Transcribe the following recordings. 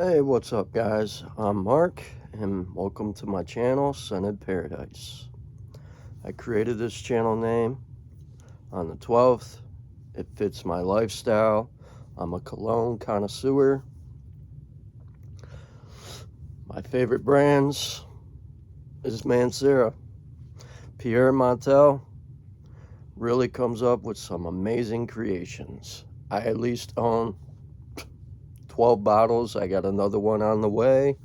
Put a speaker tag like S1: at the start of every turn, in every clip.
S1: Hey, what's up, guys? I'm Mark, and welcome to my channel, Scented Paradise. I created this channel name on the 12th. It fits my lifestyle. I'm a cologne connoisseur. My favorite brands is Mancera. Pierre Montel really comes up with some amazing creations. I at least own 12 bottles. I got another one on the way.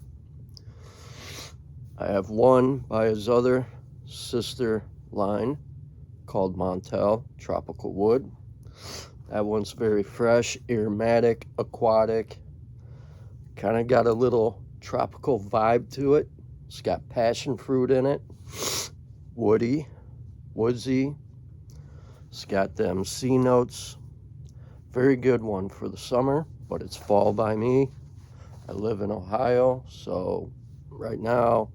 S1: I have one by his other sister line called Montel Tropical Wood. That one's very fresh, aromatic, aquatic. Kind of got a little tropical vibe to it. It's got passion fruit in it. Woody, woodsy. It's got them sea notes. Very good one for the summer, but it's fall by me. I live in Ohio, so right now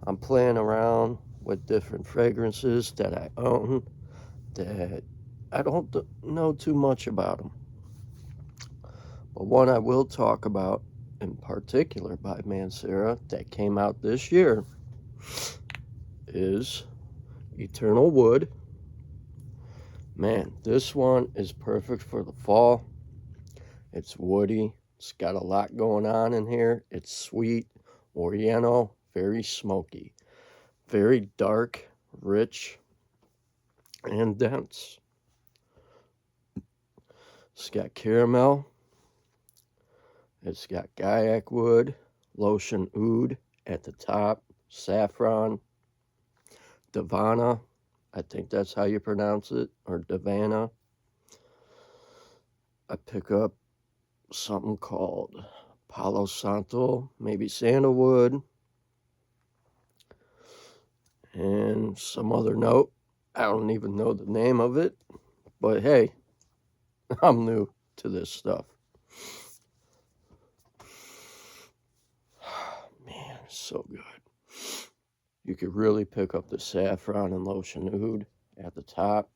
S1: I'm playing around with different fragrances that I own that I don't know too much about them. But one I will talk about in particular by Mancera that came out this year is Eternal Wood. Man, this one is perfect for the fall. It's woody. It's got a lot going on in here. It's sweet, oriental, very smoky, very dark, rich, and dense. It's got caramel. It's got Gaiac wood, lotion oud at the top, saffron, Davana, I think that's how you pronounce it, or Davana. I pick up something called Palo Santo, maybe sandalwood, and some other note. I don't even know the name of it, but hey, I'm new to this stuff. Man, it's so good. You could really pick up the saffron and lotion oud at the top.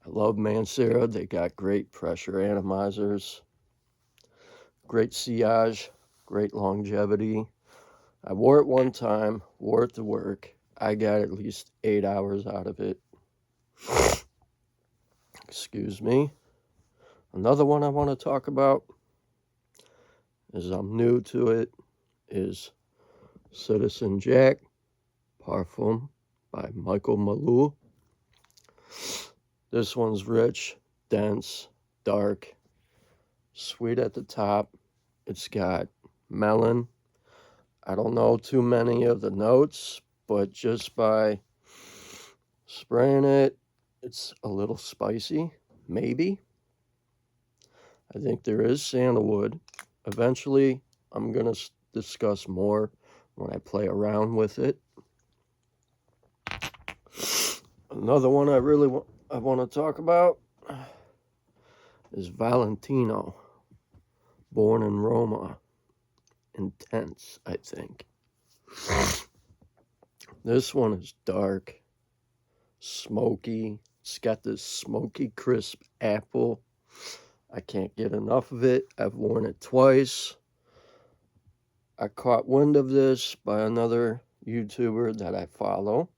S1: I love Mancera. They got great pressure atomizers, great sillage, great longevity. I wore it one time, wore it to work. I got at least 8 hours out of it. Excuse me. Another one I want to talk about is I'm new to it is Citizen Jack Parfum by Michael Malou. This one's rich, dense, dark, sweet at the top. It's got melon. I don't know too many of the notes, but just by spraying it, it's a little spicy, maybe. I think there is sandalwood. Eventually, I'm going to discuss more when I play around with it. Another one I want to talk about is Valentino, born in Roma. Intense, I think. This one is dark, smoky. It's got this smoky, crisp apple. I can't get enough of it. I've worn it twice. I caught wind of this by another YouTuber that I follow,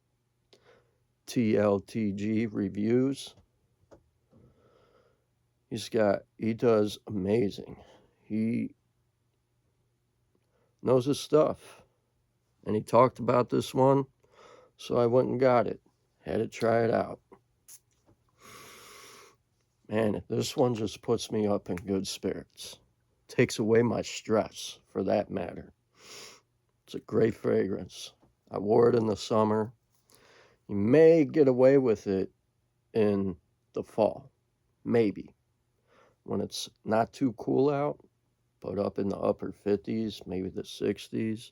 S1: TLTG Reviews. He does amazing. He knows his stuff. And he talked about this one, so I went and got it. Had to try it out. Man, this one just puts me up in good spirits. Takes away my stress, for that matter. It's a great fragrance. I wore it in the summer. You may get away with it in the fall. Maybe. When it's not too cool out, but up in the upper 50s, maybe the 60s.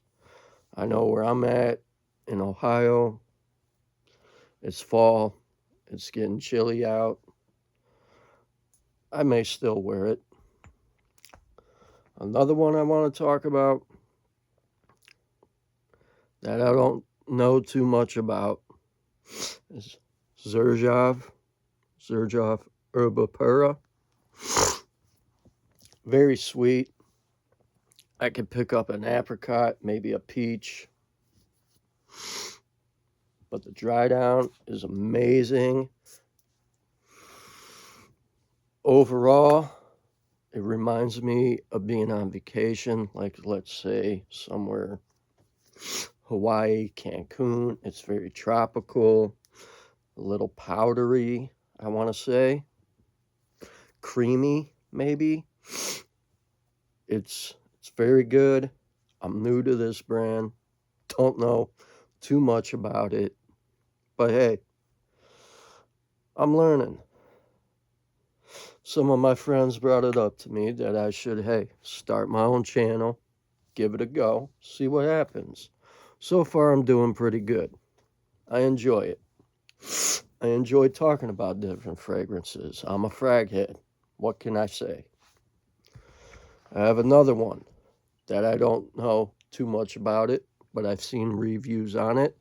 S1: I know where I'm at in Ohio. It's fall. It's getting chilly out. I may still wear it. Another one I want to talk about that I don't know too much about is Xerjoff Herba Pura. Very sweet. I could pick up an apricot, maybe a peach. But the dry down is amazing. Overall, it reminds me of being on vacation, like let's say somewhere Hawaii, Cancun. It's very tropical, a little powdery, I want to say. Creamy, maybe. It's very good. I'm new to this brand. Don't know too much about it. But hey, I'm learning. Some of my friends brought it up to me that I should, hey, start my own channel, give it a go, see what happens. So far, I'm doing pretty good. I enjoy it. I enjoy talking about different fragrances. I'm a frag head. What can I say? I have another one that I don't know too much about it, but I've seen reviews on it.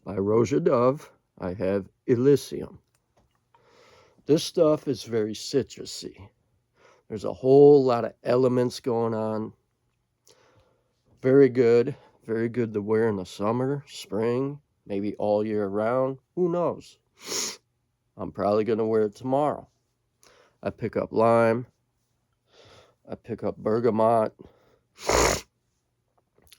S1: By Roja Dove, I have Elysium. This stuff is very citrusy. There's a whole lot of elements going on. Very good to wear in the summer, spring, maybe all year round. Who knows? I'm probably going to wear it tomorrow. I pick up lime. I pick up bergamot.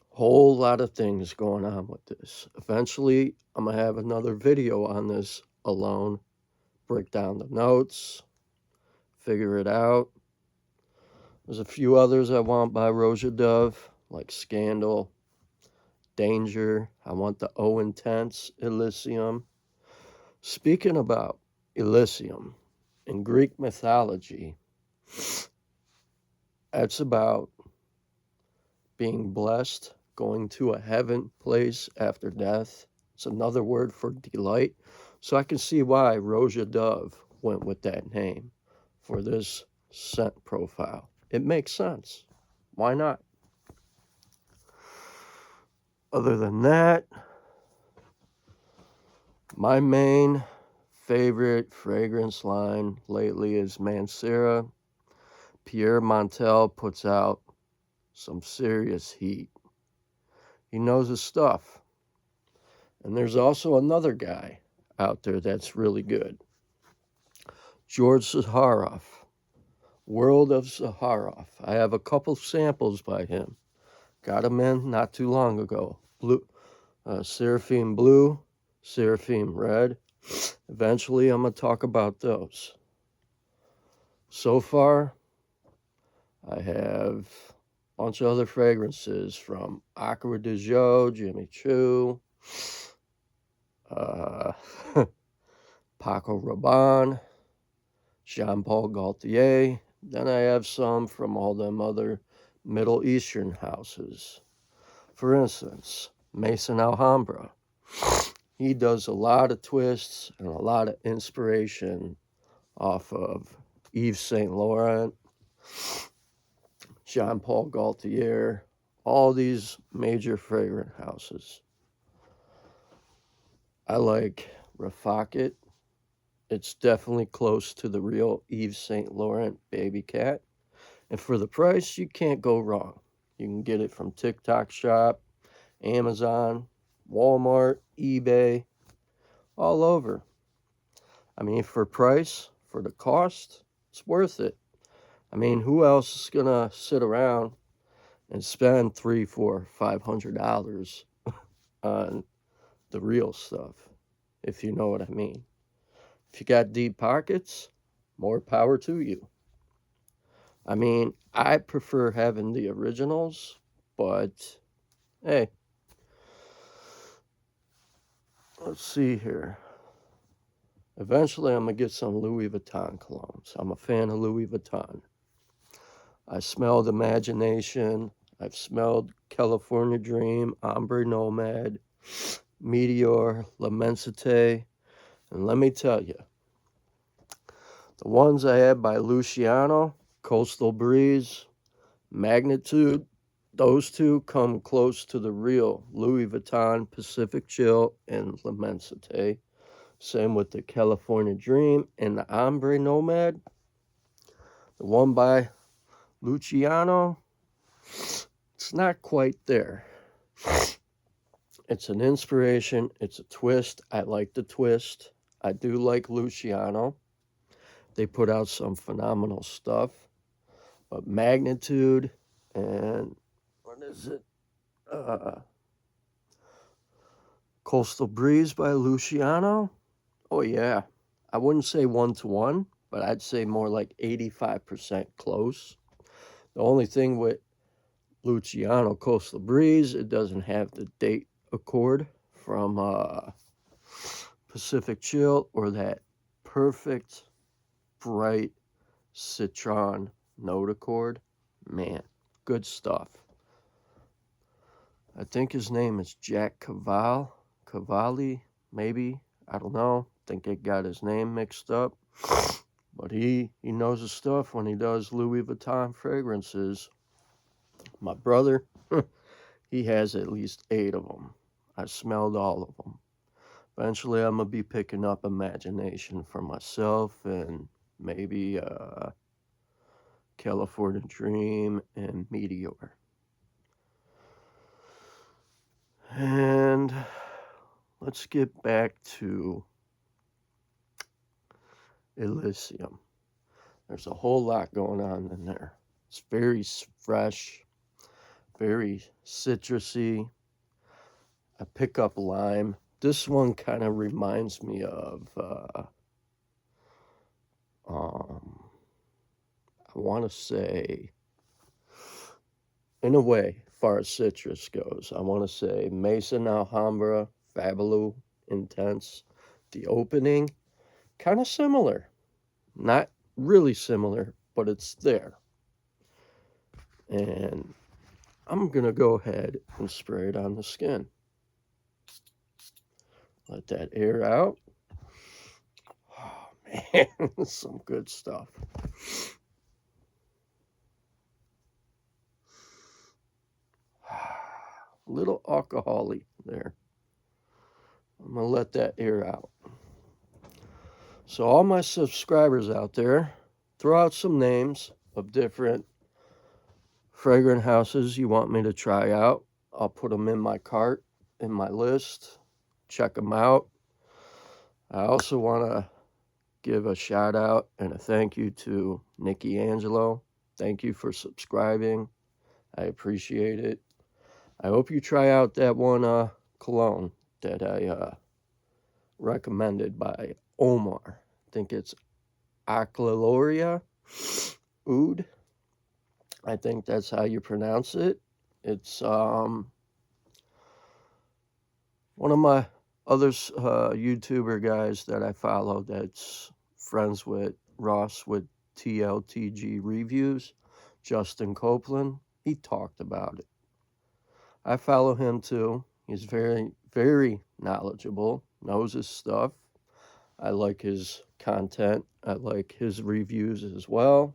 S1: Whole lot of things going on with this. Eventually, I'm going to have another video on this alone. Break down the notes. Figure it out. There's a few others I want by Roja Dove, like Scandal, Danger. I want the O Intense Elysium. Speaking about Elysium, in Greek mythology, it's about being blessed, going to a heaven place after death. It's another word for delight. So I can see why Roja Dove went with that name for this scent profile. It makes sense. Why not? Other than that, my main favorite fragrance line lately is Mancera. Pierre Montel puts out some serious heat. He knows his stuff. And there's also another guy out there that's really good. George Zaharoff, World of Zaharoff. I have a couple samples by him. Got them in not too long ago. Seraphim Blue, Seraphim Red. Eventually, I'm going to talk about those. So far, I have a bunch of other fragrances from Acqua di Gio, Jimmy Choo, Paco Rabanne, Jean Paul Gaultier. Then I have some from all them other Middle Eastern houses. For instance, Maison Alhambra. He does a lot of twists and a lot of inspiration off of Yves Saint Laurent, Jean Paul Gaultier, all these major fragrance houses. I like Rafaqat. It's definitely close to the real Yves Saint Laurent Baby Cat. And for the price, you can't go wrong. You can get it from TikTok Shop, Amazon, Walmart, eBay, all over. I mean, for price, for the cost, it's worth it. I mean, who else is gonna sit around and spend $300, $400, $500 on the real stuff, if you know what I mean? If you got deep pockets, more power to you. I mean, I prefer having the originals, but hey, let's see here. Eventually, I'm going to get some Louis Vuitton colognes. I'm a fan of Louis Vuitton. I smelled Imagination. I've smelled California Dream, Ombre Nomad, Meteor, L'Immensité. And let me tell you, the ones I had by Luciano, Coastal Breeze, Magnitude, those two come close to the real Louis Vuitton, Pacific Chill, and L'Immensité. Same with the California Dream and the Ombre Nomad. The one by Luciano, it's not quite there. It's an inspiration. It's a twist. I like the twist. I do like Luciano. They put out some phenomenal stuff. But Magnitude and what is it? Coastal Breeze by Luciano. Oh, yeah. I wouldn't say 1-to-1, but I'd say more like 85% close. The only thing with Luciano Coastal Breeze, it doesn't have the date accord from Pacific Chill or that perfect, bright citron note accord. Man, good stuff. I think his name is Jack Cavalli, maybe. I don't know. I think I got his name mixed up. But he knows his stuff when he does Louis Vuitton fragrances. My brother, he has at least 8 of them. I smelled all of them. Eventually, I'm going to be picking up Imagination for myself and maybe California Dream and Meteor. And let's get back to Elysium. There's a whole lot going on in there. It's very fresh, very citrusy. I pick up lime. This one kind of reminds me of, I want to say, in a way, far as citrus goes, I want to say Mesa Alhambra, Fabulous, Intense. The opening, kind of similar. Not really similar, but it's there. And I'm going to go ahead and spray it on the skin. Let that air out. Oh, man, some good stuff. A little alcohol-y there. I'm going to let that air out. So all my subscribers out there, throw out some names of different fragrant houses you want me to try out. I'll put them in my cart, in my list. Check them out. I also want to give a shout out and a thank you to Nikki Angelo. Thank you for subscribing. I appreciate it. I hope you try out that one cologne that I recommended by Omar. I think it's Aqualoria Oud. I think that's how you pronounce it. It's one of my other YouTuber guys that I follow that's friends with Ross with TLTG Reviews, Justin Copeland. He talked about it. I follow him too. He's very, very knowledgeable, knows his stuff. I like his content. I like his reviews as well.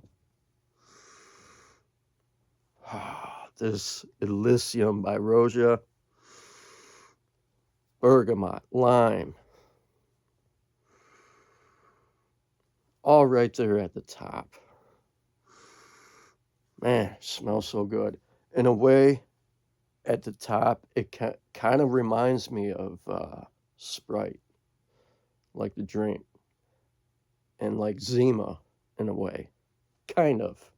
S1: This Elysium by Roja. Bergamot, lime. All right there at the top. Man, smells so good. In a way, at the top, it kind of reminds me of Sprite, like the drink, and like Zima in a way, kind of.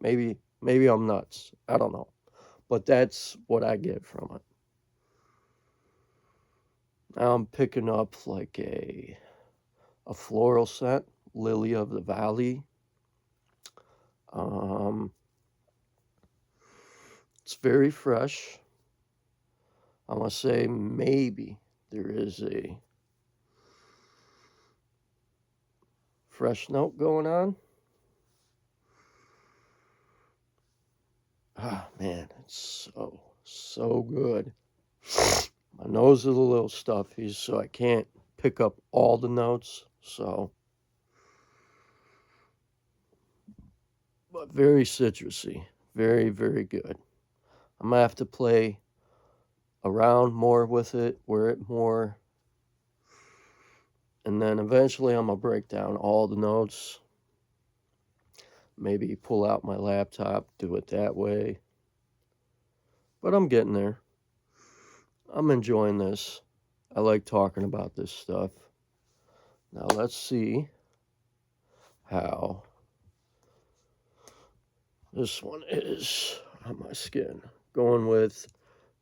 S1: Maybe I'm nuts. I don't know, but that's what I get from it. Now I'm picking up like a floral scent, Lily of the Valley. It's very fresh. I want to say maybe there is a fresh note going on. Ah, man, it's so good. My nose is a little stuffy, so I can't pick up all the notes. But very citrusy, very, very good. I'm gonna have to play around more with it, wear it more, and then eventually I'm gonna break down all the notes. Maybe pull out my laptop, do it that way. But I'm getting there. I'm enjoying this. I like talking about this stuff. Now let's see how this one is on my skin. Going with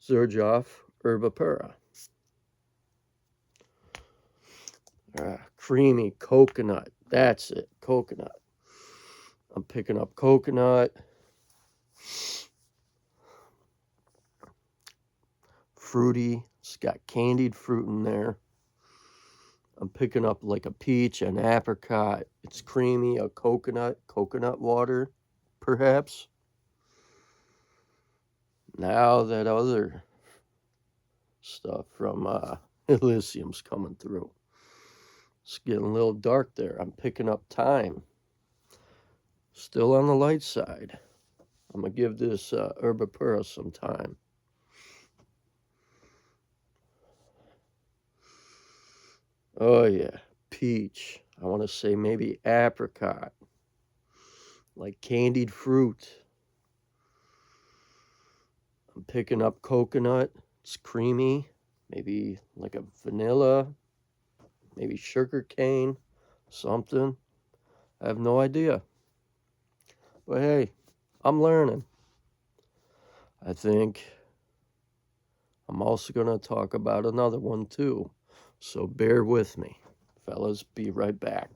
S1: Xerjoff Herba Pura. Creamy coconut. That's it. Coconut. I'm picking up coconut. Fruity. It's got candied fruit in there. I'm picking up like a peach, an apricot. It's creamy, a coconut water, perhaps. Now that other stuff from Elysium's coming through. It's getting a little dark there. I'm picking up thyme. Still on the light side. I'm going to give this Herba Pura some time. Oh yeah, peach. I want to say maybe apricot. Like candied fruit. I'm picking up coconut. It's creamy. Maybe like a vanilla. Maybe sugar cane. Something. I have no idea. But hey, I'm learning. I think I'm also going to talk about another one too. So bear with me. Fellas, be right back.